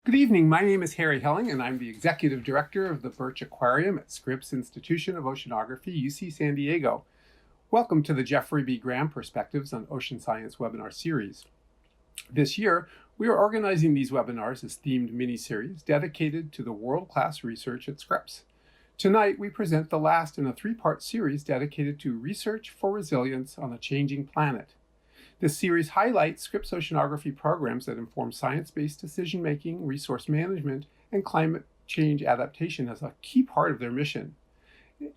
Good evening. My name is Harry Helling, and I'm the Executive Director of the Birch Aquarium at Scripps Institution of Oceanography, UC San Diego. Welcome to the Jeffrey B. Graham Perspectives on Ocean Science webinar series. This year, we are organizing these webinars as themed mini-series dedicated to the world-class research at Scripps. Tonight, we present the last in a three-part series dedicated to research for resilience on a changing planet. This series highlights Scripps oceanography programs that inform science-based decision-making, resource management, and climate change adaptation as a key part of their mission.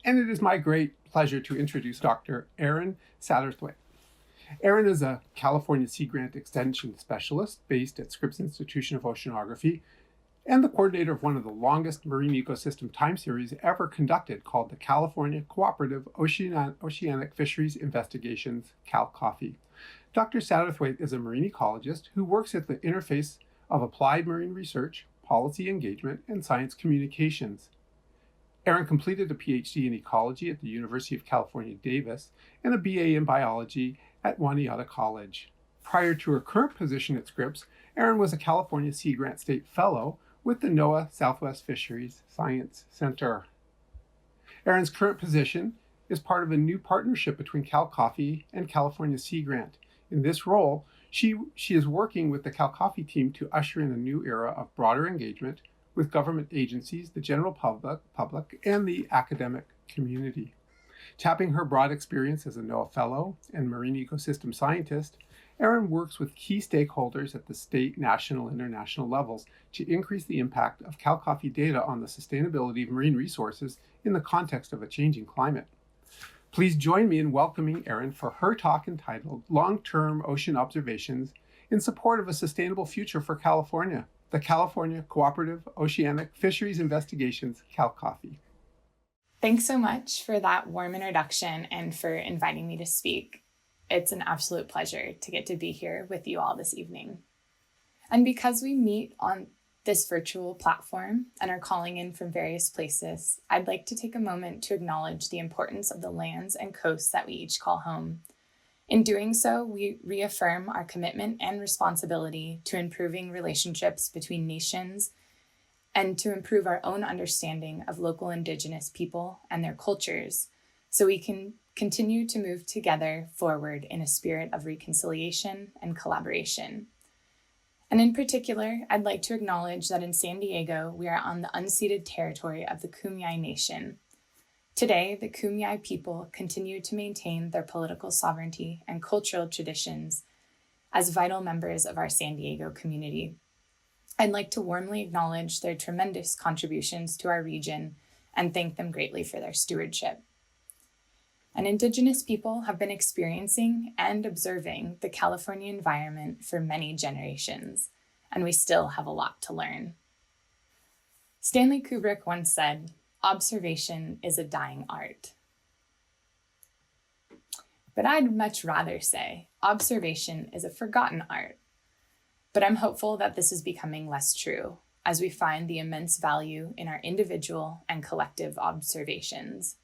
And it is my great pleasure to introduce Dr. Erin Satterthwaite. Erin is a California Sea Grant Extension Specialist based at Scripps Institution of Oceanography and the coordinator of one of the longest marine ecosystem time series ever conducted, called the California Cooperative Oceanic Fisheries Investigations, CalCOFI. Dr. Satterthwaite is a marine ecologist who works at the interface of applied marine research, policy engagement, and science communications. Erin completed a PhD in ecology at the University of California, Davis, and a BA in biology at Waniata College. Prior to her current position at Scripps, Erin was a California Sea Grant State Fellow with the NOAA Southwest Fisheries Science Center. Erin's current position is part of a new partnership between CalCOFI and California Sea Grant. In this role, she is working with the CalCOFI team to usher in a new era of broader engagement with government agencies, the general public, and the academic community. Tapping her broad experience as a NOAA Fellow and marine ecosystem scientist, Erin works with key stakeholders at the state, national, and international levels to increase the impact of CalCOFI data on the sustainability of marine resources in the context of a changing climate. Please join me in welcoming Erin for her talk entitled Long-Term Ocean Observations in Support of a Sustainable Future for California, the California Cooperative Oceanic Fisheries Investigations, CalCOFI. Thanks so much for that warm introduction and for inviting me to speak. It's an absolute pleasure to get to be here with you all this evening. And because we meet on this virtual platform and are calling in from various places, I'd like to take a moment to acknowledge the importance of the lands and coasts that we each call home. In doing so, we reaffirm our commitment and responsibility to improving relationships between nations and to improve our own understanding of local Indigenous people and their cultures, so we can continue to move together forward in a spirit of reconciliation and collaboration. And in particular, I'd like to acknowledge that in San Diego, we are on the unceded territory of the Kumeyaay Nation. Today, the Kumeyaay people continue to maintain their political sovereignty and cultural traditions as vital members of our San Diego community. I'd like to warmly acknowledge their tremendous contributions to our region and thank them greatly for their stewardship. And Indigenous people have been experiencing and observing the California environment for many generations, and we still have a lot to learn. Stanley Kubrick once said, "Observation is a dying art." But I'd much rather say, observation is a forgotten art. But I'm hopeful that this is becoming less true as we find the immense value in our individual and collective observations.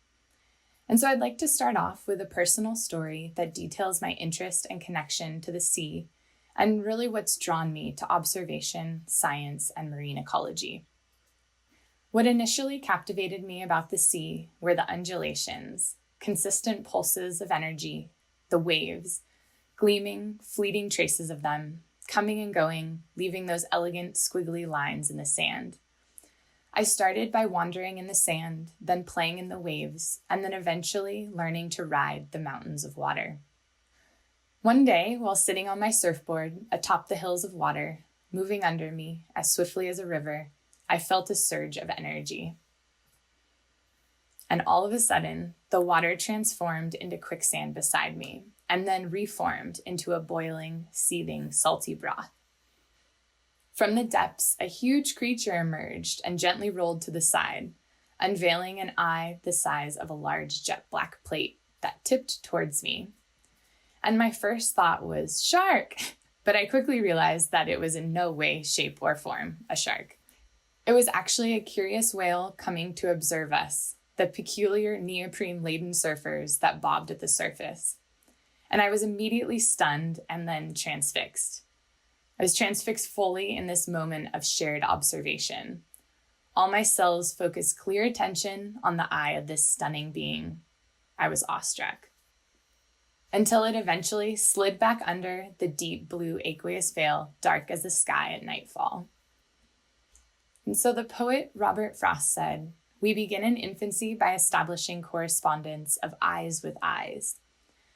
And so I'd like to start off with a personal story that details my interest and connection to the sea and really what's drawn me to observation, science, and marine ecology. What initially captivated me about the sea were the undulations, consistent pulses of energy, the waves, gleaming, fleeting traces of them, coming and going, leaving those elegant squiggly lines in the sand. I started by wandering in the sand, then playing in the waves, and then eventually learning to ride the mountains of water. One day, while sitting on my surfboard atop the hills of water, moving under me as swiftly as a river, I felt a surge of energy. And all of a sudden, the water transformed into quicksand beside me, and then reformed into a boiling, seething, salty broth. From the depths, a huge creature emerged and gently rolled to the side, unveiling an eye the size of a large jet black plate that tipped towards me. And my first thought was, shark! But I quickly realized that it was in no way, shape, or form a shark. It was actually a curious whale coming to observe us, the peculiar neoprene-laden surfers that bobbed at the surface. And I was immediately stunned and then transfixed. I was transfixed fully in this moment of shared observation. All my cells focused clear attention on the eye of this stunning being. I was awestruck. Until it eventually slid back under the deep blue aqueous veil, dark as the sky at nightfall. And so the poet Robert Frost said, "We begin in infancy by establishing correspondence of eyes with eyes."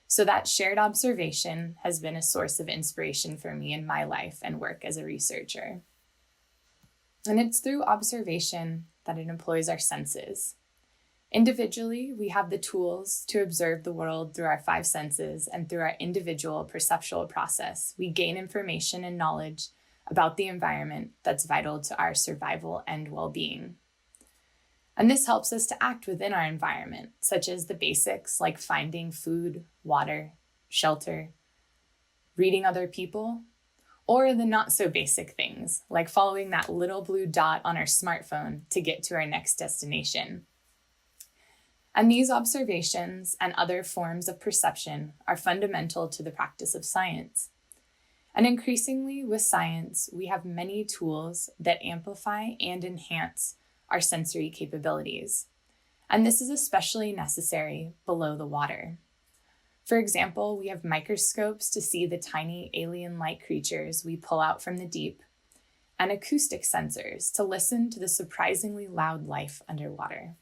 So that shared observation has been a source of inspiration for me in my life and work as a researcher. And it's through observation that it employs our senses. Individually, we have the tools to observe the world through our five senses, and through our individual perceptual process, we gain information and knowledge about the environment that's vital to our survival and well-being. And this helps us to act within our environment, such as the basics like finding food, water, shelter, reading other people, or the not so basic things like following that little blue dot on our smartphone to get to our next destination. And these observations and other forms of perception are fundamental to the practice of science. And increasingly with science, we have many tools that amplify and enhance our sensory capabilities. And this is especially necessary below the water. For example, we have microscopes to see the tiny alien-like creatures we pull out from the deep, and acoustic sensors to listen to the surprisingly loud life underwater.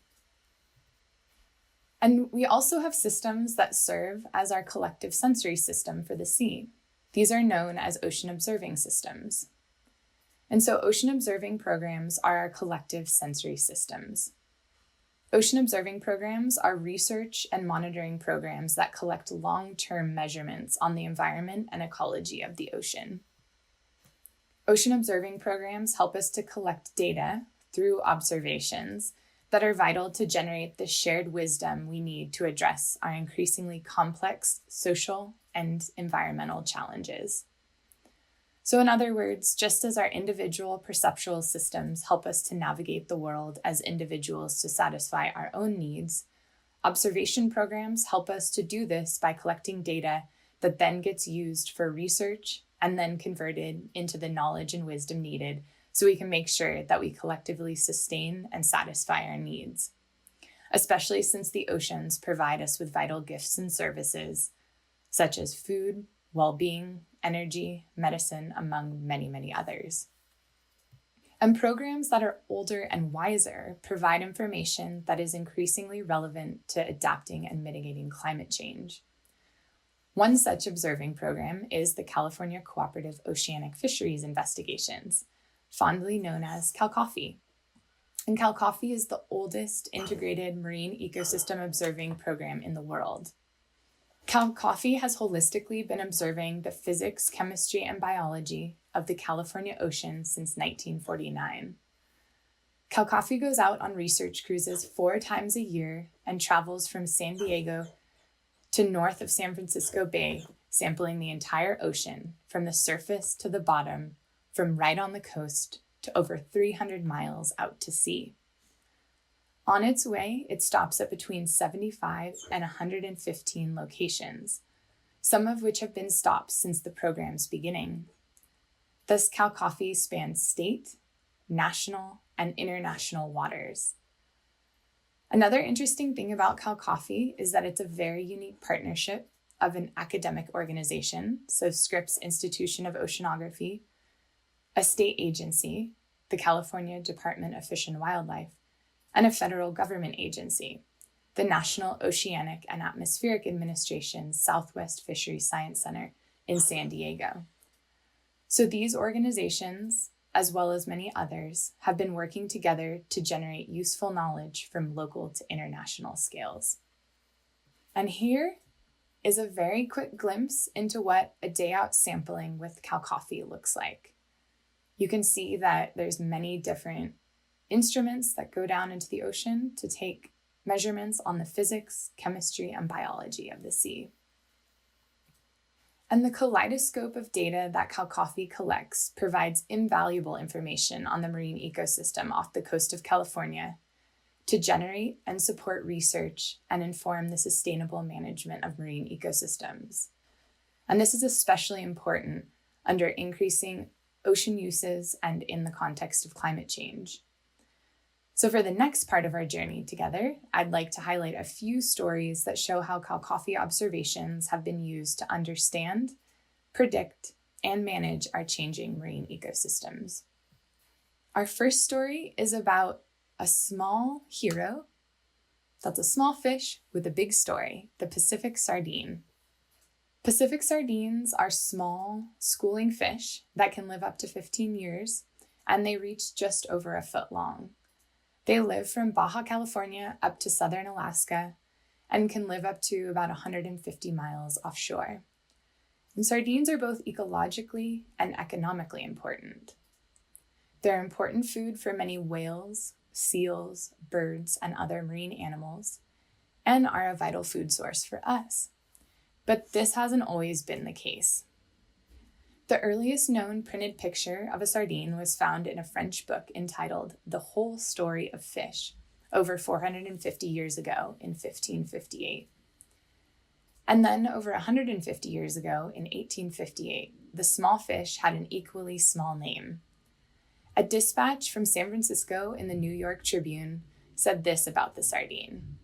And we also have systems that serve as our collective sensory system for the sea. These are known as ocean observing systems. And so ocean observing programs are our collective sensory systems. Ocean observing programs are research and monitoring programs that collect long-term measurements on the environment and ecology of the ocean. Ocean observing programs help us to collect data through observations that are vital to generate the shared wisdom we need to address our increasingly complex social and environmental challenges. So in other words, just as our individual perceptual systems help us to navigate the world as individuals to satisfy our own needs, observation programs help us to do this by collecting data that then gets used for research and then converted into the knowledge and wisdom needed so we can make sure that we collectively sustain and satisfy our needs, especially since the oceans provide us with vital gifts and services such as food, well-being, energy, medicine, among many, many others. And programs that are older and wiser provide information that is increasingly relevant to adapting and mitigating climate change. One such observing program is the California Cooperative Oceanic Fisheries investigations, fondly known as CalCOFI. And CalCOFI is the oldest integrated marine ecosystem observing program in the world. CalCOFI has holistically been observing the physics, chemistry, and biology of the California ocean since 1949. CalCOFI goes out on research cruises 4 times a year and travels from San Diego to north of San Francisco Bay, sampling the entire ocean from the surface to the bottom, from right on the coast to over 300 miles out to sea. On its way, it stops at between 75 and 115 locations, some of which have been stops since the program's beginning. Thus, CalCOFI spans state, national, and international waters. Another interesting thing about CalCOFI is that it's a very unique partnership of an academic organization, so Scripps Institution of Oceanography, a state agency, the California Department of Fish and Wildlife, and a federal government agency, the National Oceanic and Atmospheric Administration's Southwest Fisheries Science Center in San Diego. So these organizations, as well as many others, have been working together to generate useful knowledge from local to international scales. And here is a very quick glimpse into what a day out sampling with CalCOFI looks like. You can see that there's many different instruments that go down into the ocean to take measurements on the physics, chemistry, and biology of the sea. And the kaleidoscope of data that CalCOFI collects provides invaluable information on the marine ecosystem off the coast of California to generate and support research and inform the sustainable management of marine ecosystems. And this is especially important under increasing ocean uses and in the context of climate change. So for the next part of our journey together, I'd like to highlight a few stories that show how CalCOFI observations have been used to understand, predict, and manage our changing marine ecosystems. Our first story is about a small hero. That's a small fish with a big story, the Pacific sardine. Pacific sardines are small, schooling fish that can live up to 15 years, and they reach just over a foot long. They live from Baja California up to southern Alaska and can live up to about 150 miles offshore. And sardines are both ecologically and economically important. They're important food for many whales, seals, birds, and other marine animals, and are a vital food source for us. But this hasn't always been the case. The earliest known printed picture of a sardine was found in a French book entitled The Whole Story of Fish, over 450 years ago in 1558. And then over 150 years ago in 1858, the small fish had an equally small name. A dispatch from San Francisco in the New York Tribune said this about the sardine: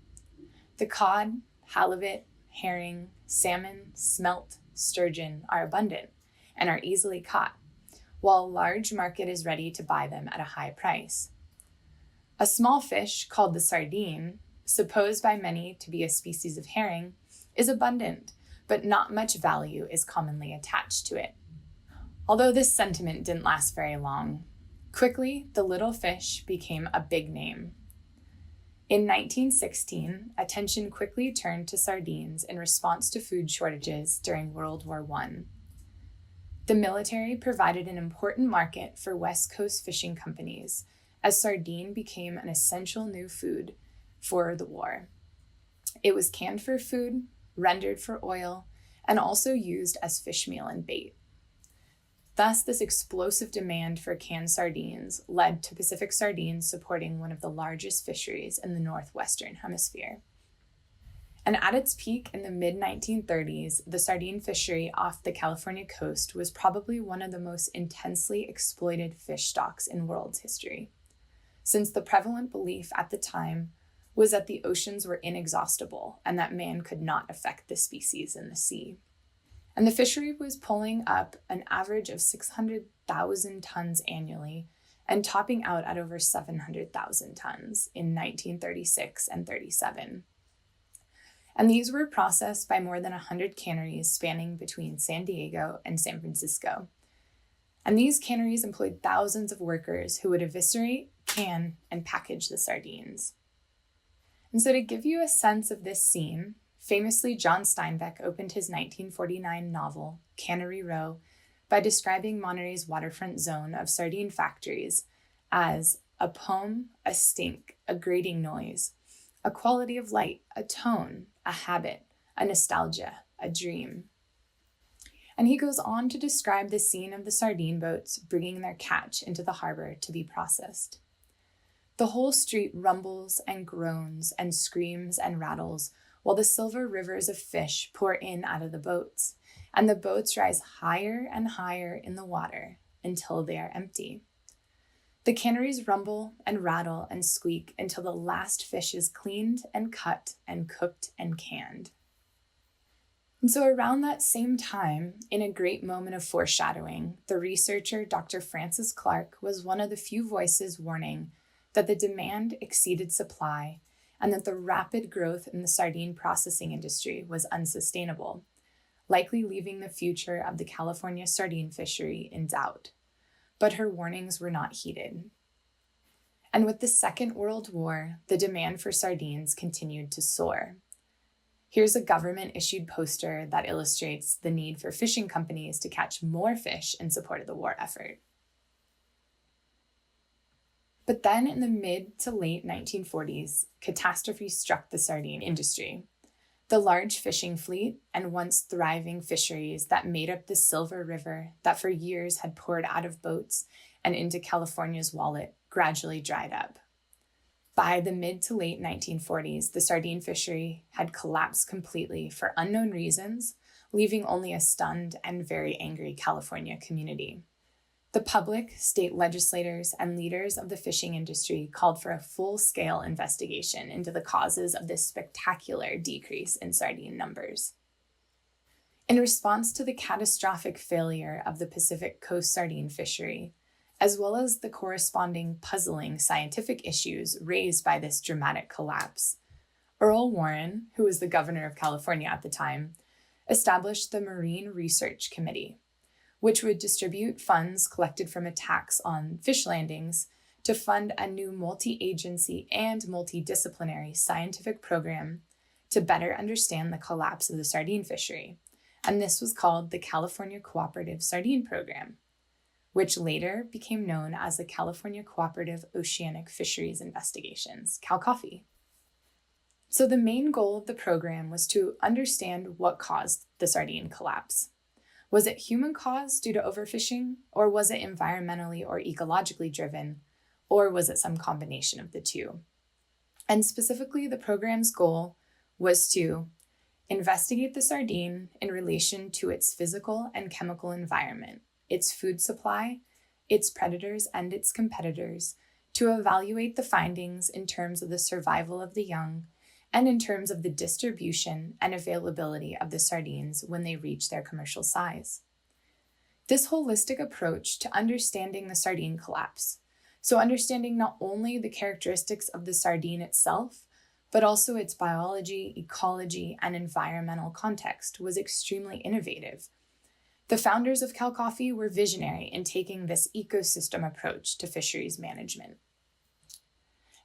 "The cod, halibut, herring, salmon, smelt, sturgeon are abundant and are easily caught, while a large market is ready to buy them at a high price. A small fish called the sardine, supposed by many to be a species of herring, is abundant, but not much value is commonly attached to it." Although this sentiment didn't last very long, quickly the little fish became a big name. In 1916, attention quickly turned to sardines in response to food shortages during World War I. The military provided an important market for West Coast fishing companies, as sardine became an essential new food for the war. It was canned for food, rendered for oil, and also used as fish meal and bait. Thus, this explosive demand for canned sardines led to Pacific sardines supporting one of the largest fisheries in the Northwestern Hemisphere. And at its peak in the mid-1930s, the sardine fishery off the California coast was probably one of the most intensely exploited fish stocks in world's history, since the prevalent belief at the time was that the oceans were inexhaustible and that man could not affect the species in the sea. And the fishery was pulling up an average of 600,000 tons annually and topping out at over 700,000 tons in 1936 and 37. And these were processed by more than 100 canneries spanning between San Diego and San Francisco. And these canneries employed thousands of workers who would eviscerate, can, and package the sardines. And so to give you a sense of this scene, famously John Steinbeck opened his 1949 novel, Cannery Row, by describing Monterey's waterfront zone of sardine factories as a poem, a stink, a grating noise, a quality of light, a tone, a habit, a nostalgia, a dream. And he goes on to describe the scene of the sardine boats bringing their catch into the harbor to be processed. The whole street rumbles and groans and screams and rattles while the silver rivers of fish pour in out of the boats, and the boats rise higher and higher in the water until they are empty. The canneries rumble and rattle and squeak until the last fish is cleaned and cut and cooked and canned. And so around that same time, in a great moment of foreshadowing, the researcher Dr. Francis Clark was one of the few voices warning that the demand exceeded supply and that the rapid growth in the sardine processing industry was unsustainable, likely leaving the future of the California sardine fishery in doubt. But her warnings were not heeded. And with the Second World War, the demand for sardines continued to soar. Here's a government-issued poster that illustrates the need for fishing companies to catch more fish in support of the war effort. But then in the mid to late 1940s, catastrophe struck the sardine industry. The large fishing fleet and once thriving fisheries that made up the Silver River that for years had poured out of boats and into California's wallet gradually dried up. By the mid to late 1940s, the sardine fishery had collapsed completely for unknown reasons, leaving only a stunned and very angry California community. The public, state legislators, and leaders of the fishing industry called for a full-scale investigation into the causes of this spectacular decrease in sardine numbers. In response to the catastrophic failure of the Pacific Coast sardine fishery, as well as the corresponding puzzling scientific issues raised by this dramatic collapse, Earl Warren, who was the governor of California at the time, established the Marine Research Committee, which would distribute funds collected from attacks on fish landings to fund a new multi-agency and multidisciplinary scientific program to better understand the collapse of the sardine fishery. And this was called the California Cooperative Sardine Program, which later became known as the California Cooperative Oceanic Fisheries Investigations, CalCOFI. So the main goal of the program was to understand what caused the sardine collapse. Was it human-caused due to overfishing, or was it environmentally or ecologically driven, or was it some combination of the two? And specifically, the program's goal was to investigate the sardine in relation to its physical and chemical environment, its food supply, its predators, and its competitors, to evaluate the findings in terms of the survival of the young, and in terms of the distribution and availability of the sardines when they reach their commercial size. This holistic approach to understanding the sardine collapse, so understanding not only the characteristics of the sardine itself, but also its biology, ecology, and environmental context, was extremely innovative. The founders of CalCOFI were visionary in taking this ecosystem approach to fisheries management.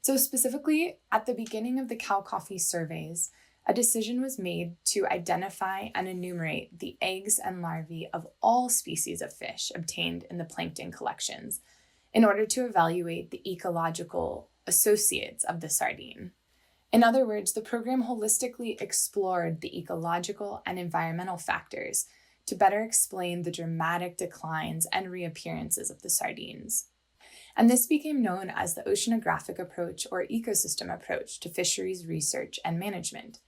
So specifically, at the beginning of the CalCOFI surveys, a decision was made to identify and enumerate the eggs and larvae of all species of fish obtained in the plankton collections in order to evaluate the ecological associates of the sardine. In other words, the program holistically explored the ecological and environmental factors to better explain the dramatic declines and reappearances of the sardines. And this became known as the oceanographic approach or ecosystem approach to fisheries research and management.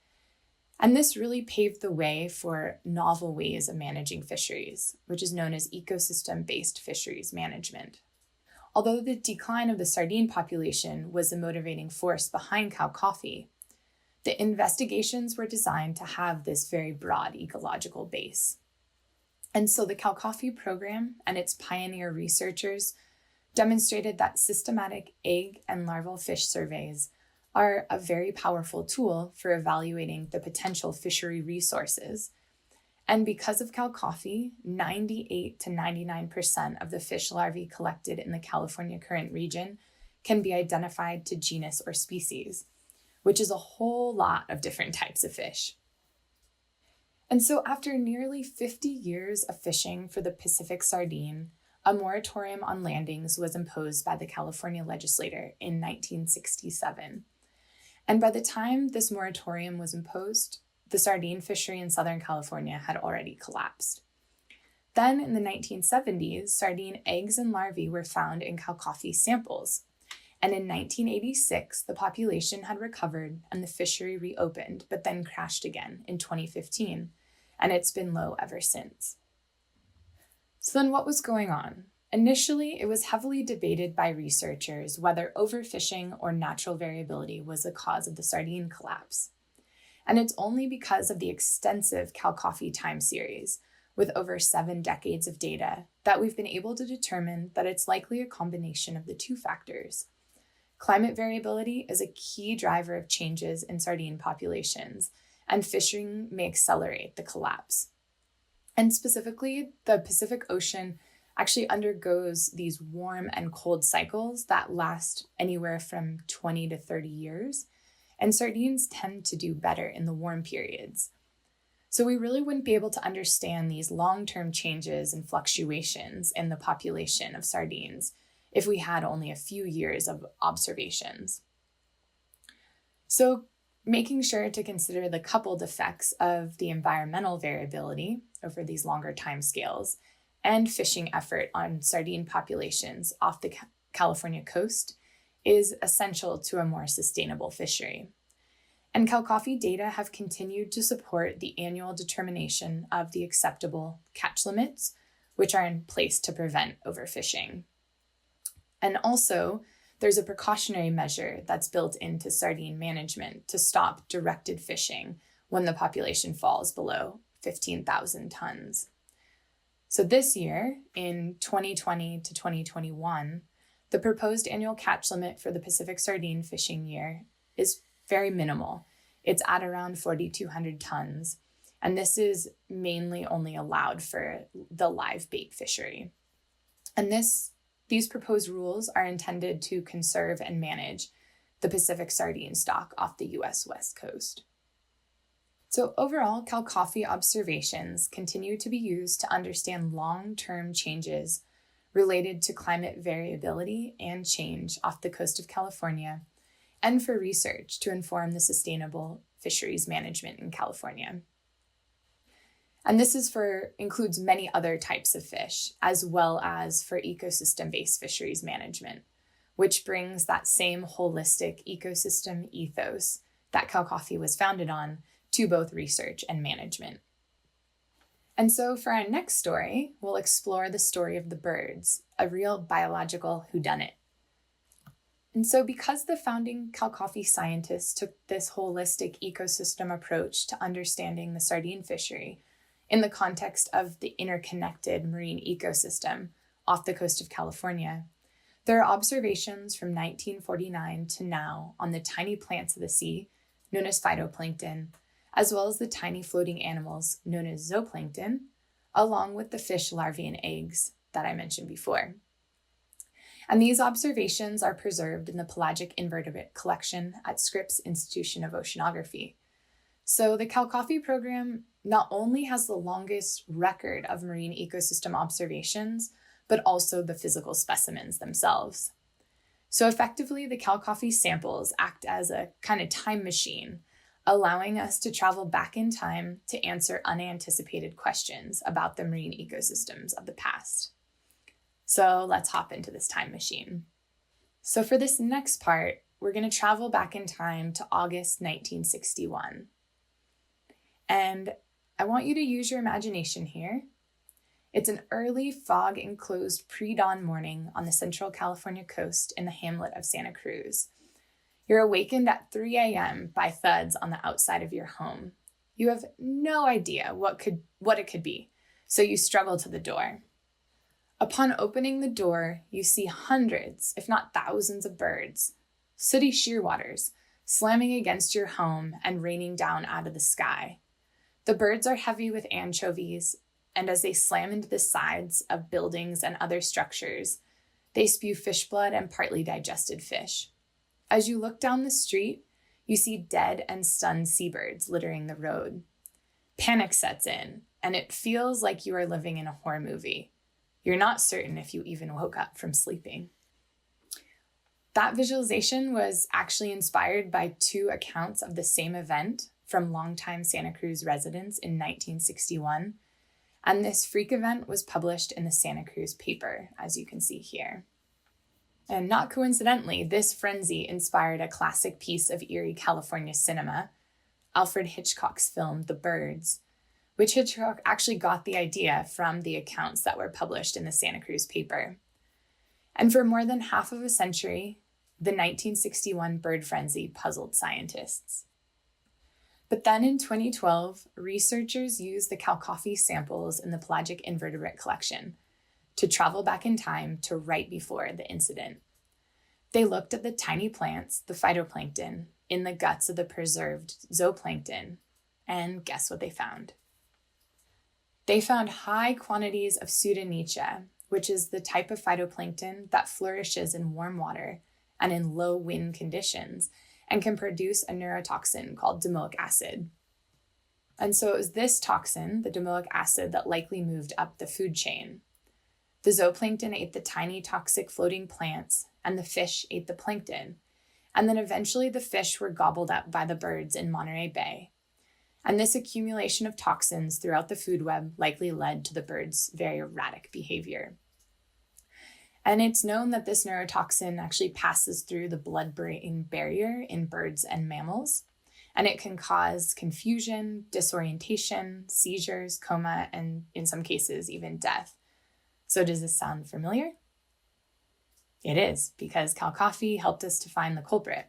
And this really paved the way for novel ways of managing fisheries, which is known as ecosystem-based fisheries management. Although the decline of the sardine population was the motivating force behind CalCOFI, the investigations were designed to have this very broad ecological base. And so the CalCOFI program and its pioneer researchers demonstrated that systematic egg and larval fish surveys are a very powerful tool for evaluating the potential fishery resources. And because of CalCOFI, 98 to 99% of the fish larvae collected in the California current region can be identified to genus or species, which is a whole lot of different types of fish. And so after nearly 50 years of fishing for the Pacific sardine, a moratorium on landings was imposed by the California legislature in 1967. And by the time this moratorium was imposed, the sardine fishery in Southern California had already collapsed. Then in the 1970s, sardine eggs and larvae were found in CalCOFI samples. And in 1986, the population had recovered and the fishery reopened, but then crashed again in 2015, and it's been low ever since. So then what was going on? Initially, it was heavily debated by researchers whether overfishing or natural variability was the cause of the sardine collapse. And it's only because of the extensive CalCOFI time series, with over 7 decades of data, that we've been able to determine that it's likely a combination of the two factors. Climate variability is a key driver of changes in sardine populations, and fishing may accelerate the collapse. And specifically, the Pacific Ocean actually undergoes these warm and cold cycles that last anywhere from 20 to 30 years, and sardines tend to do better in the warm periods. So we really wouldn't be able to understand these long-term changes and fluctuations in the population of sardines if we had only a few years of observations. So making sure to consider the coupled effects of the environmental variability over these longer timescales and fishing effort on sardine populations off the California coast is essential to a more sustainable fishery. And CalCOFI data have continued to support the annual determination of the acceptable catch limits, which are in place to prevent overfishing. And also, there's a precautionary measure that's built into sardine management to stop directed fishing when the population falls below 15,000 tons. So this year, in 2020 to 2021, the proposed annual catch limit for the Pacific sardine fishing year is very minimal. It's at around 4,200 tons, and this is mainly only allowed for the live bait fishery. And these proposed rules are intended to conserve and manage the Pacific sardine stock off the US West Coast. So overall, CalCOFI observations continue to be used to understand long-term changes related to climate variability and change off the coast of California, and for research to inform the sustainable fisheries management in California. And this includes many other types of fish, as well as for ecosystem-based fisheries management, which brings that same holistic ecosystem ethos that CalCOFI was founded on to both research and management. And so for our next story, we'll explore the story of the birds, a real biological whodunit. And so because the founding CalCOFI scientists took this holistic ecosystem approach to understanding the sardine fishery in the context of the interconnected marine ecosystem off the coast of California, there are observations from 1949 to now on the tiny plants of the sea, known as phytoplankton, as well as the tiny floating animals known as zooplankton, along with the fish larvae and eggs that I mentioned before. And these observations are preserved in the pelagic invertebrate collection at Scripps Institution of Oceanography. So the CalCOFI program not only has the longest record of marine ecosystem observations, but also the physical specimens themselves. So effectively, the CalCOFI samples act as a kind of time machine, allowing us to travel back in time to answer unanticipated questions about the marine ecosystems of the past. So let's hop into this time machine. So for this next part, we're going to travel back in time to August 1961. And I want you to use your imagination here. It's an early fog-enclosed pre-dawn morning on the central California coast in the hamlet of Santa Cruz. You're awakened at 3 a.m. by thuds on the outside of your home. You have no idea what it could be, so you struggle to the door. Upon opening the door, you see hundreds, if not thousands of birds, sooty shearwaters, slamming against your home and raining down out of the sky. The birds are heavy with anchovies, and as they slam into the sides of buildings and other structures, they spew fish blood and partly digested fish. As you look down the street, you see dead and stunned seabirds littering the road. Panic sets in, and it feels like you are living in a horror movie. You're not certain if you even woke up from sleeping. That visualization was actually inspired by two accounts of the same event from longtime Santa Cruz residents in 1961, and this freak event was published in the Santa Cruz paper, as you can see here. And not coincidentally, this frenzy inspired a classic piece of eerie California cinema, Alfred Hitchcock's film The Birds, which Hitchcock actually got the idea from the accounts that were published in the Santa Cruz paper. And for more than half of a century, the 1961 bird frenzy puzzled scientists. But then in 2012, researchers used the CalCOFI samples in the pelagic invertebrate collection to travel back in time to right before the incident. They looked at the tiny plants, the phytoplankton, in the guts of the preserved zooplankton, and guess what they found? They found high quantities of Pseudonychia, which is the type of phytoplankton that flourishes in warm water and in low wind conditions and can produce a neurotoxin called domoic acid. And so it was this toxin, the domoic acid, that likely moved up the food chain. The zooplankton ate the tiny toxic floating plants, and the fish ate the plankton. And then eventually the fish were gobbled up by the birds in Monterey Bay. And this accumulation of toxins throughout the food web likely led to the birds' very erratic behavior. And it's known that this neurotoxin actually passes through the blood-brain barrier in birds and mammals. and it can cause confusion, disorientation, seizures, coma, and in some cases, even death. So does this sound familiar? It is, because CalCOFI helped us to find the culprit.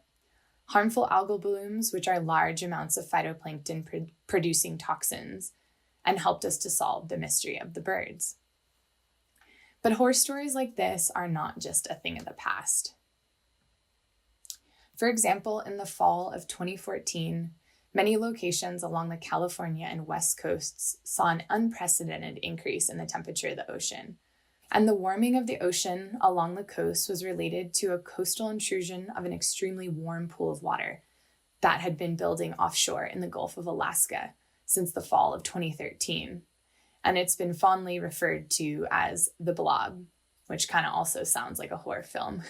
Harmful algal blooms, which are large amounts of phytoplankton producing toxins, and helped us to solve the mystery of the birds. But horror stories like this are not just a thing of the past. For example, in the fall of 2014, many locations along the California and West coasts saw an unprecedented increase in the temperature of the ocean. And the warming of the ocean along the coast was related to a coastal intrusion of an extremely warm pool of water that had been building offshore in the Gulf of Alaska since the fall of 2013. And it's been fondly referred to as the blob, which kind of also sounds like a horror film.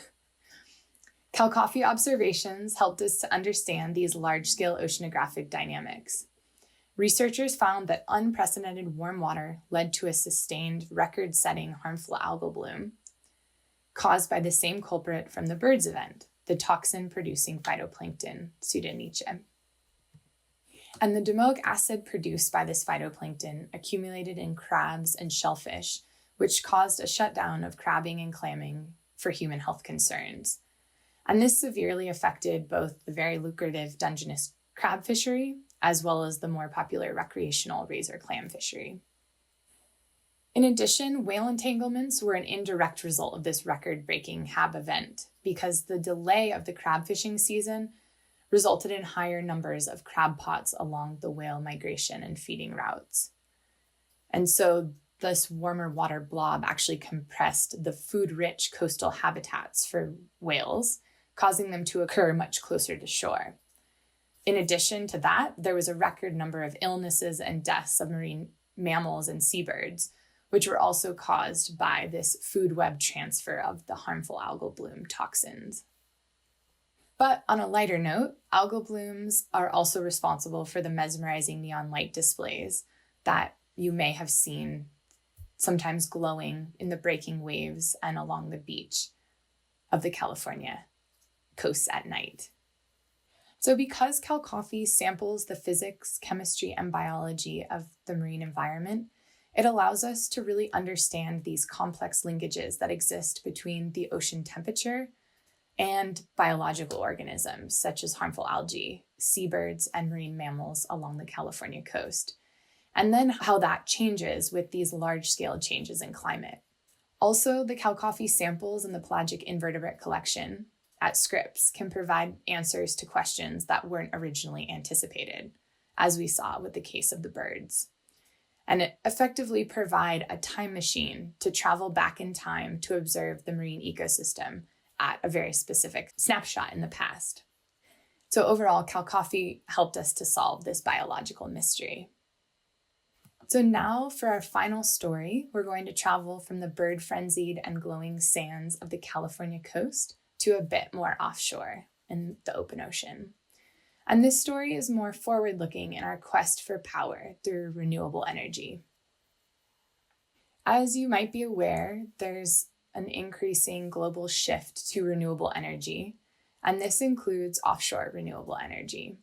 CalCOFI observations helped us to understand these large-scale oceanographic dynamics. Researchers found that unprecedented warm water led to a sustained, record-setting harmful algal bloom caused by the same culprit from the birds event, the toxin-producing phytoplankton, Pseudonychia. And the domoic acid produced by this phytoplankton accumulated in crabs and shellfish, which caused a shutdown of crabbing and clamming for human health concerns. And this severely affected both the very lucrative Dungeness crab fishery as well as the more popular recreational razor clam fishery. In addition, whale entanglements were an indirect result of this record-breaking HAB event because the delay of the crab fishing season resulted in higher numbers of crab pots along the whale migration and feeding routes. And so this warmer water blob actually compressed the food-rich coastal habitats for whales, causing them to occur much closer to shore. In addition to that, there was a record number of illnesses and deaths of marine mammals and seabirds, which were also caused by this food web transfer of the harmful algal bloom toxins. But on a lighter note, algal blooms are also responsible for the mesmerizing neon light displays that you may have seen sometimes glowing in the breaking waves and along the beach of the California coasts at night. So because CalCOFI samples the physics, chemistry, and biology of the marine environment, it allows us to really understand these complex linkages that exist between the ocean temperature and biological organisms, such as harmful algae, seabirds, and marine mammals along the California coast, and then how that changes with these large-scale changes in climate. Also, the CalCOFI samples in the pelagic invertebrate collection at Scripps can provide answers to questions that weren't originally anticipated, as we saw with the case of the birds, and effectively provide a time machine to travel back in time to observe the marine ecosystem at a very specific snapshot in the past. So overall, CalCOFI helped us to solve this biological mystery. So now for our final story, we're going to travel from the bird-frenzied and glowing sands of the California coast to a bit more offshore in the open ocean. And this story is more forward-looking in our quest for power through renewable energy. As you might be aware, there's an increasing global shift to renewable energy, and this includes offshore renewable energy.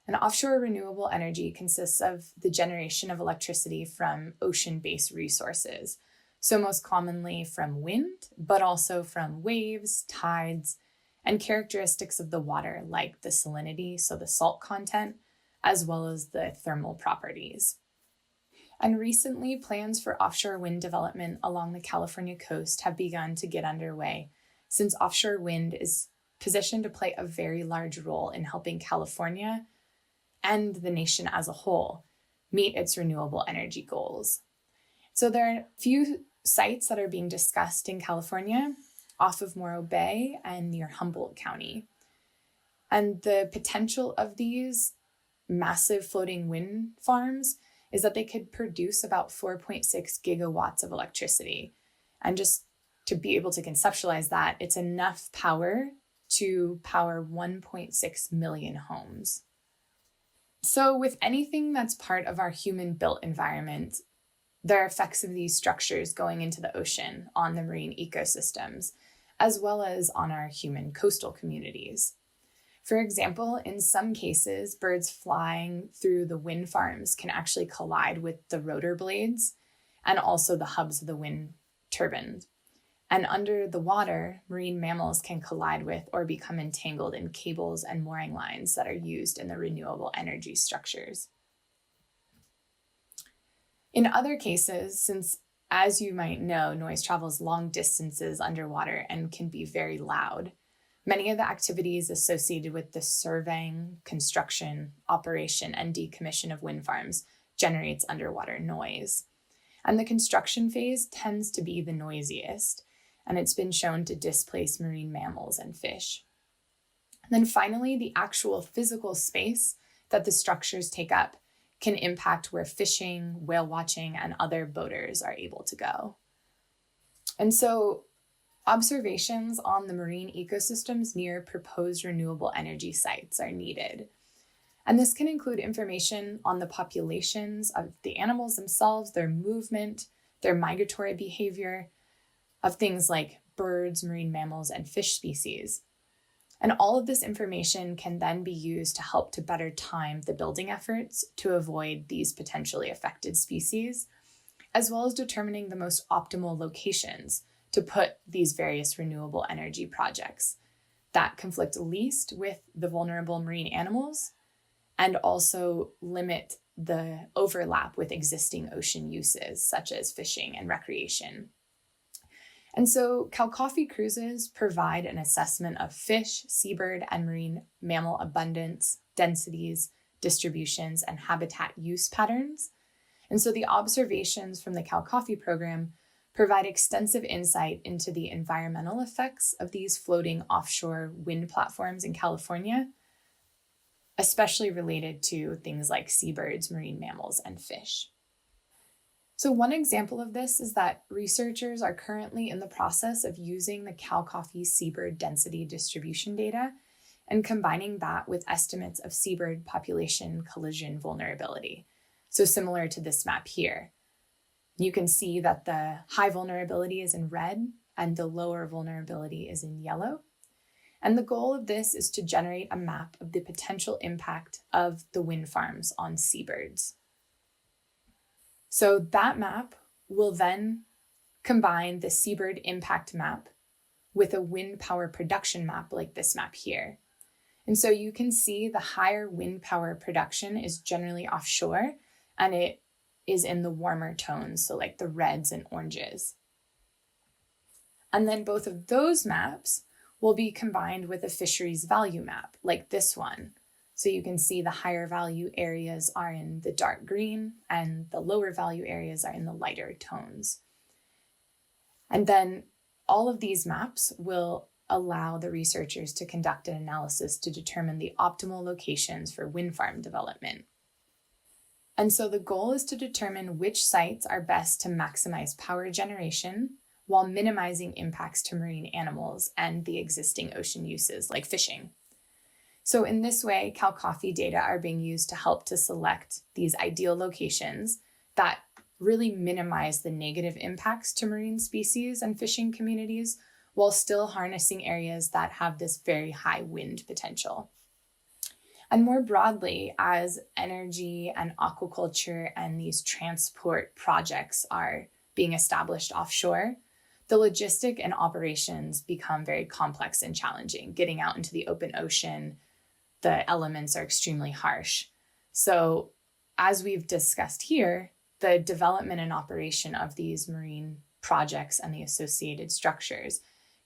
And offshore renewable energy consists of the generation of electricity from ocean-based resources, so most commonly from wind, but also from waves, tides, and characteristics of the water like the salinity, so the salt content, as well as the thermal properties. And recently, plans for offshore wind development along the California coast have begun to get underway, since offshore wind is positioned to play a very large role in helping California and the nation as a whole meet its renewable energy goals. So there are a few sites that are being discussed in California off of Morro Bay and near Humboldt County. And the potential of these massive floating wind farms is that they could produce about 4.6 gigawatts of electricity. And just to be able to conceptualize that, it's enough power to power 1.6 million homes. So with anything that's part of our human-built environment, there are effects of these structures going into the ocean on the marine ecosystems, as well as on our human coastal communities. For example, in some cases, birds flying through the wind farms can actually collide with the rotor blades and also the hubs of the wind turbines. And under the water, marine mammals can collide with or become entangled in cables and mooring lines that are used in the renewable energy structures. In other cases, since, as you might know, noise travels long distances underwater and can be very loud, many of the activities associated with the surveying, construction, operation, and decommission of wind farms generates underwater noise. And the construction phase tends to be the noisiest, and it's been shown to displace marine mammals and fish. And then finally, the actual physical space that the structures take up can impact where fishing, whale watching, and other boaters are able to go. And so observations on the marine ecosystems near proposed renewable energy sites are needed. And this can include information on the populations of the animals themselves, their movement, their migratory behavior, of things like birds, marine mammals, and fish species. And all of this information can then be used to help to better time the building efforts to avoid these potentially affected species, as well as determining the most optimal locations to put these various renewable energy projects that conflict least with the vulnerable marine animals and also limit the overlap with existing ocean uses, such as fishing and recreation. And so CalCOFI cruises provide an assessment of fish, seabird, and marine mammal abundance, densities, distributions, and habitat use patterns. And so the observations from the CalCOFI program provide extensive insight into the environmental effects of these floating offshore wind platforms in California, especially related to things like seabirds, marine mammals, and fish. So one example of this is that researchers are currently in the process of using the CalCOFI seabird density distribution data and combining that with estimates of seabird population collision vulnerability. So similar to this map here. You can see that the high vulnerability is in red and the lower vulnerability is in yellow. And the goal of this is to generate a map of the potential impact of the wind farms on seabirds. So that map will then combine the seabird impact map with a wind power production map like this map here. And so you can see the higher wind power production is generally offshore, and it is in the warmer tones, so like the reds and oranges. And then both of those maps will be combined with a fisheries value map like this one. So you can see the higher value areas are in the dark green and the lower value areas are in the lighter tones. And then all of these maps will allow the researchers to conduct an analysis to determine the optimal locations for wind farm development. And so the goal is to determine which sites are best to maximize power generation while minimizing impacts to marine animals and the existing ocean uses like fishing. So in this way, CalCOFI data are being used to help to select these ideal locations that really minimize the negative impacts to marine species and fishing communities while still harnessing areas that have this very high wind potential. And more broadly, as energy and aquaculture and these transport projects are being established offshore, the logistic and operations become very complex and challenging. Getting out into the open ocean, the elements are extremely harsh. So as we've discussed here, the development and operation of these marine projects and the associated structures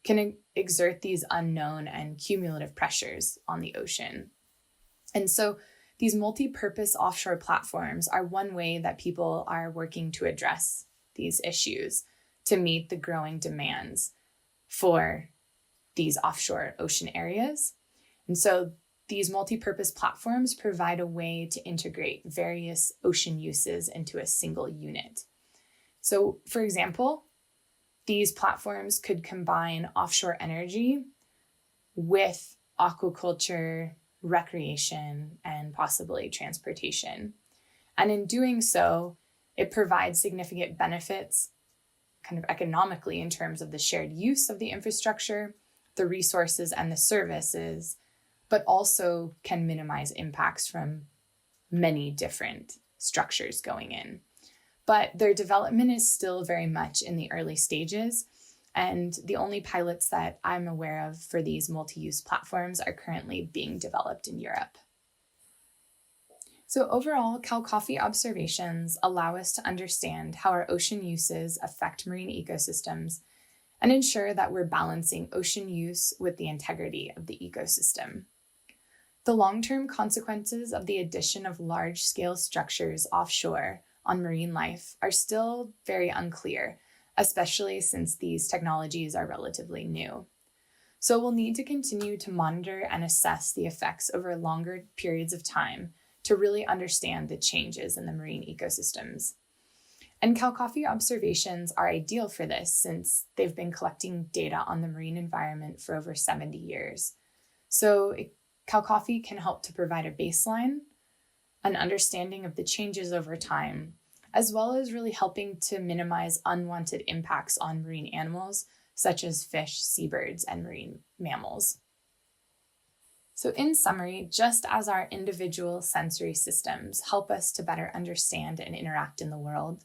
can exert these unknown and cumulative pressures on the ocean. And so these multi-purpose offshore platforms are one way that people are working to address these issues to meet the growing demands for these offshore ocean areas. And so these multi-purpose platforms provide a way to integrate various ocean uses into a single unit. So, for example, these platforms could combine offshore energy with aquaculture, recreation, and possibly transportation. And in doing so, it provides significant benefits kind of economically in terms of the shared use of the infrastructure, the resources, and the services, but also can minimize impacts from many different structures going in. But their development is still very much in the early stages, and the only pilots that I'm aware of for these multi-use platforms are currently being developed in Europe. So overall, CalCOFI observations allow us to understand how our ocean uses affect marine ecosystems and ensure that we're balancing ocean use with the integrity of the ecosystem. The long-term consequences of the addition of large-scale structures offshore on marine life are still very unclear, especially since these technologies are relatively new. So we'll need to continue to monitor and assess the effects over longer periods of time to really understand the changes in the marine ecosystems. And CalCOFI observations are ideal for this since they've been collecting data on the marine environment for over 70 years. So CalCOFI can help to provide a baseline, an understanding of the changes over time, as well as really helping to minimize unwanted impacts on marine animals, such as fish, seabirds, and marine mammals. So in summary, just as our individual sensory systems help us to better understand and interact in the world,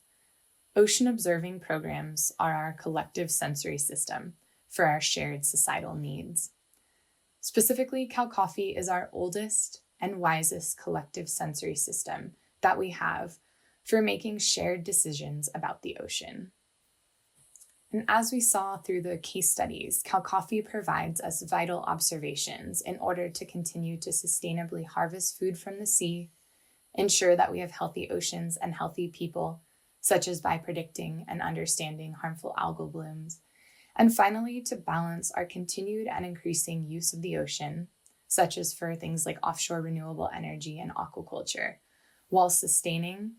ocean observing programs are our collective sensory system for our shared societal needs. Specifically, CalCOFI is our oldest and wisest collective sensory system that we have for making shared decisions about the ocean. And as we saw through the case studies, CalCOFI provides us vital observations in order to continue to sustainably harvest food from the sea, ensure that we have healthy oceans and healthy people, such as by predicting and understanding harmful algal blooms, and finally, to balance our continued and increasing use of the ocean, such as for things like offshore renewable energy and aquaculture, while sustaining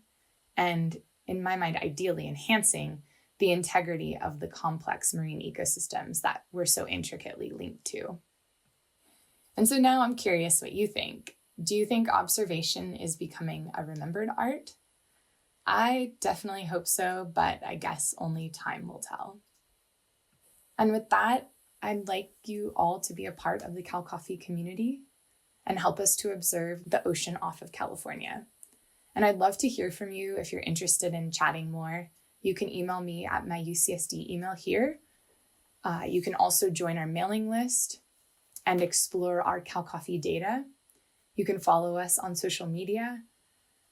and, in my mind, ideally enhancing the integrity of the complex marine ecosystems that we're so intricately linked to. And so now I'm curious what you think. Do you think observation is becoming a remembered art? I definitely hope so, but I guess only time will tell. And with that, I'd like you all to be a part of the CalCOFI community and help us to observe the ocean off of California. And I'd love to hear from you if you're interested in chatting more. You can email me at my UCSD email here. You can also join our mailing list and explore our CalCOFI data. You can follow us on social media,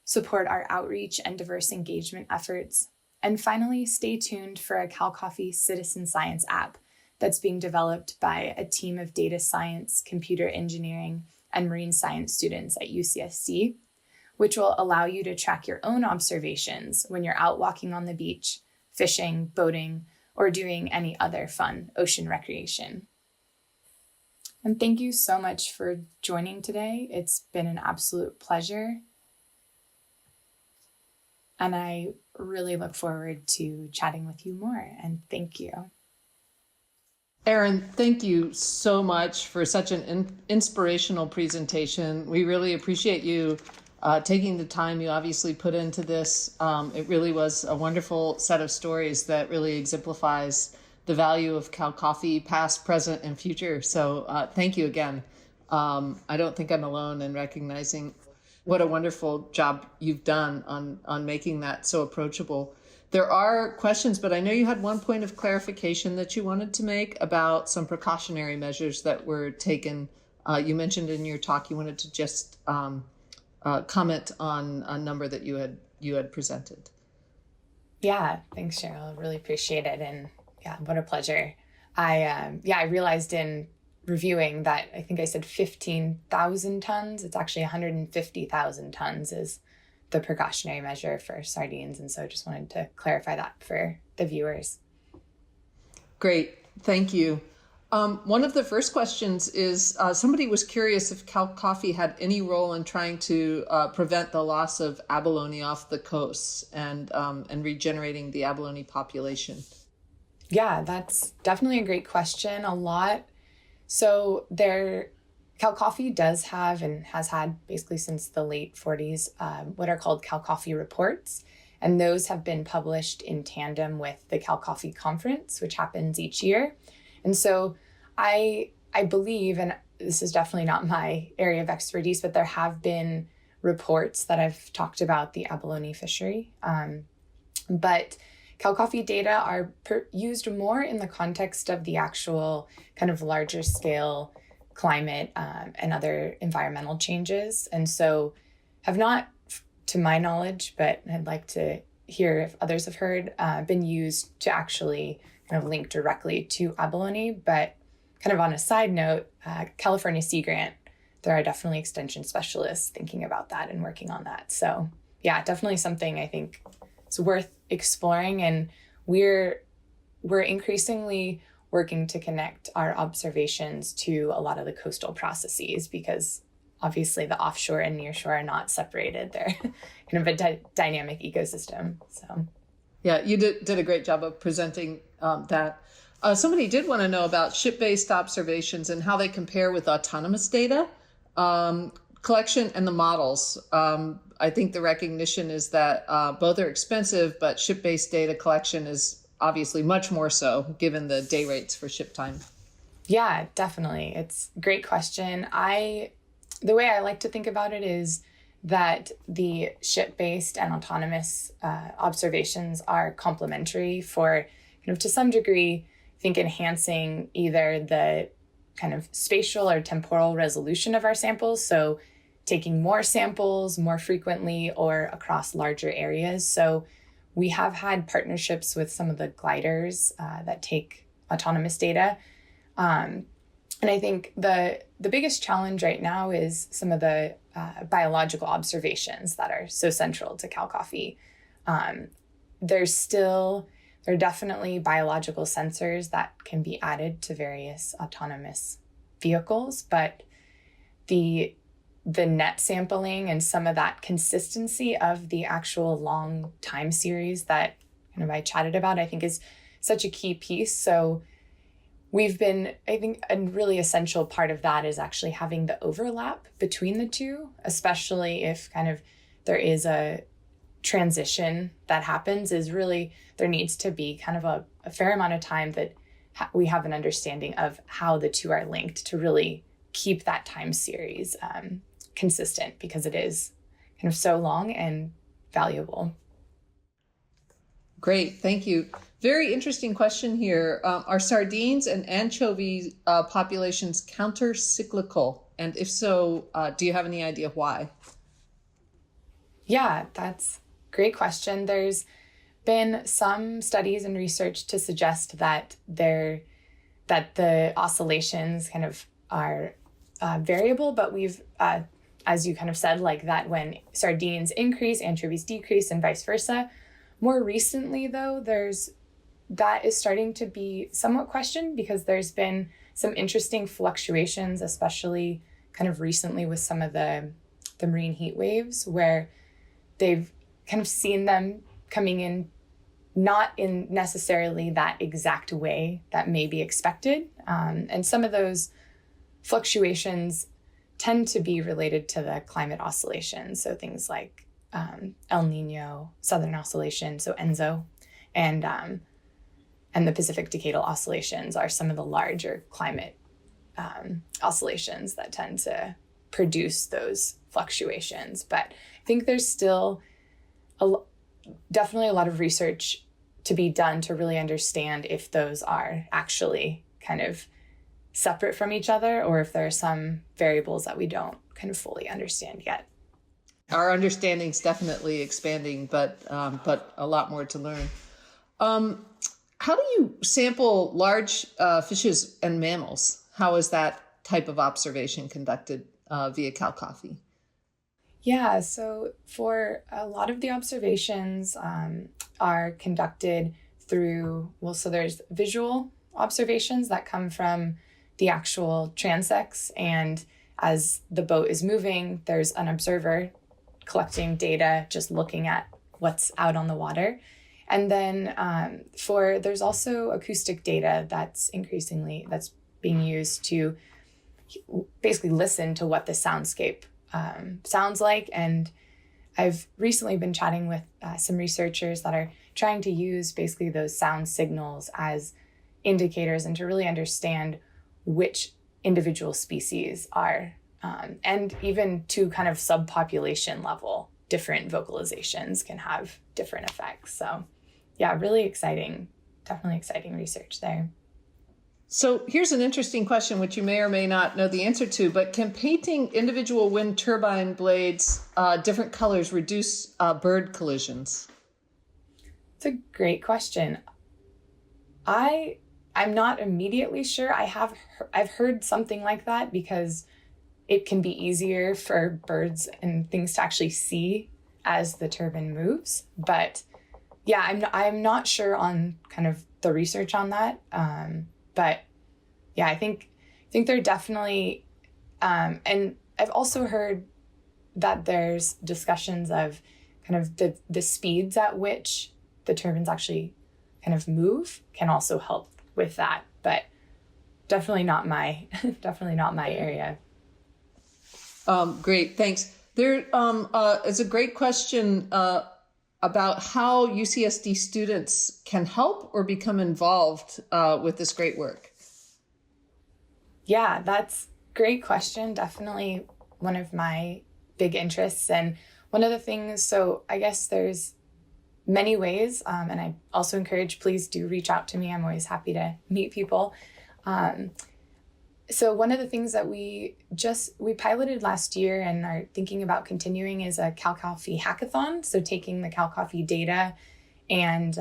support our outreach and diverse engagement efforts, and finally, stay tuned for a CalCOFI citizen science app that's being developed by a team of data science, computer engineering, and marine science students at UCSD, which will allow you to track your own observations when you're out walking on the beach, fishing, boating, or doing any other fun ocean recreation. And thank you so much for joining today. It's been an absolute pleasure. And I really look forward to chatting with you more. And thank you. Erin, thank you so much for such an inspirational presentation. We really appreciate you taking the time you obviously put into this. It really was a wonderful set of stories that really exemplifies the value of CalCOFI, past, present, and future. So thank you again. I don't think I'm alone in recognizing what a wonderful job you've done on making that so approachable. There are questions, but I know you had one point of clarification that you wanted to make about some precautionary measures that were taken. You mentioned in your talk you wanted to just comment on a number that you had presented. Yeah, thanks, Cheryl. Really appreciate it. And yeah, what a pleasure. I realized in reviewing that I think I said 15,000 tons. It's actually 150,000 tons is the precautionary measure for sardines. And so I just wanted to clarify that for the viewers. Great. Thank you. One of the first questions is somebody was curious if CalCOFI had any role in trying to prevent the loss of abalone off the coasts and regenerating the abalone population. Yeah, that's definitely a great question. A lot. So CalCOFI does have and has had basically since the late 40s what are called CalCOFI reports. And those have been published in tandem with the CalCOFI conference, which happens each year. And so I believe, and this is definitely not my area of expertise, but there have been reports that have talked about the abalone fishery. But CalCOFI data are used more in the context of the actual kind of larger scale climate and other environmental changes. And so have not, to my knowledge, but I'd like to hear if others have heard, been used to actually kind of link directly to abalone. But kind of on a side note, California Sea Grant, there are definitely extension specialists thinking about that and working on that. So yeah, definitely something I think is worth exploring. And we're increasingly working to connect our observations to a lot of the coastal processes, because obviously the offshore and nearshore are not separated. They're kind of a dynamic ecosystem. So yeah, you did a great job of presenting that. Somebody did want to know about ship-based observations and how they compare with autonomous data collection and the models. I think the recognition is that both are expensive, but ship-based data collection is obviously much more so given the day rates for ship time. Yeah, definitely. It's a great question. The way I like to think about it is that the ship-based and autonomous observations are complementary for kind of to some degree, I think enhancing either the kind of spatial or temporal resolution of our samples. So taking more samples more frequently or across larger areas. So we have had partnerships with some of the gliders that take autonomous data. And I think the biggest challenge right now is some of the biological observations that are so central to CalCOFI. There are definitely biological sensors that can be added to various autonomous vehicles, but the net sampling and some of that consistency of the actual long time series that kind of I chatted about, I think is such a key piece. So I think a really essential part of that is actually having the overlap between the two, especially if kind of there is a transition that happens, is really there needs to be kind of a fair amount of time that we have an understanding of how the two are linked to really keep that time series consistent, because it is kind of so long and valuable. Great, thank you. Very interesting question here. Are sardines and anchovy populations counter-cyclical? And if so, do you have any idea why? Yeah, that's a great question. There's been some studies and research to suggest that the oscillations kind of are variable, but we've, as you kind of said, like that when sardines increase, anchovies decrease, and vice versa. More recently, though, that is starting to be somewhat questioned, because there's been some interesting fluctuations, especially kind of recently with some of the marine heat waves, where they've kind of seen them coming in not in necessarily that exact way that may be expected. And some of those fluctuations tend to be related to the climate oscillations. So things like El Nino, Southern Oscillation, so ENSO, and the Pacific Decadal Oscillations are some of the larger climate oscillations that tend to produce those fluctuations. But I think there's still definitely a lot of research to be done to really understand if those are actually kind of separate from each other, or if there are some variables that we don't kind of fully understand yet. Our understanding's definitely expanding, but a lot more to learn. How do you sample large fishes and mammals? How is that type of observation conducted via CalCOFI? Yeah, so for a lot of the observations are conducted through, so there's visual observations that come from the actual transects, and as the boat is moving, there's an observer collecting data, just looking at what's out on the water. And then there's also acoustic data that's being used to basically listen to what the soundscape sounds like. And I've recently been chatting with some researchers that are trying to use basically those sound signals as indicators and to really understand which individual species are, and even to kind of subpopulation level, different vocalizations can have different effects. So yeah, really exciting, definitely exciting research there. So here's an interesting question, which you may or may not know the answer to, but can painting individual wind turbine blades different colors reduce bird collisions? It's a great question. I'm not immediately sure. I've heard something like that because it can be easier for birds and things to actually see as the turbine moves. But yeah, I'm not sure on kind of the research on that. But yeah, I think they're definitely, and I've also heard that there's discussions of kind of the speeds at which the turbines actually kind of move can also help with that, but definitely not my area. Great, thanks. There is a great question about how UCSD students can help or become involved with this great work. Yeah, that's a great question. Definitely one of my big interests. And one of the things, so I guess there's many ways, and I also encourage, please do reach out to me. I'm always happy to meet people. So one of the things that we piloted last year and are thinking about continuing is a CalCOFI hackathon. So taking the CalCOFI data and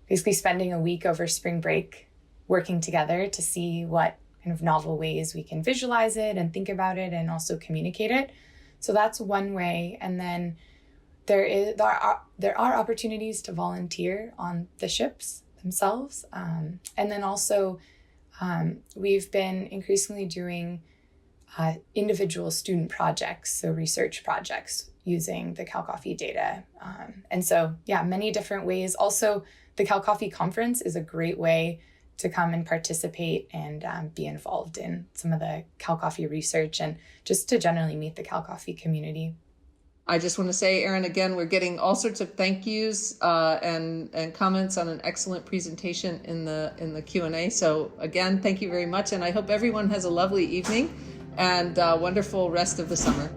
basically spending a week over spring break working together to see what kind of novel ways we can visualize it and think about it and also communicate it. So that's one way. And then there are opportunities to volunteer on the ships themselves. And then also we've been increasingly doing individual student projects, so research projects using the CalCOFI data. And so, yeah, many different ways. Also, the CalCOFI conference is a great way to come and participate and be involved in some of the CalCOFI research and just to generally meet the CalCOFI community. I just want to say, Erin, again, we're getting all sorts of thank yous and comments on an excellent presentation in the Q&A. So again, thank you very much. And I hope everyone has a lovely evening and a wonderful rest of the summer.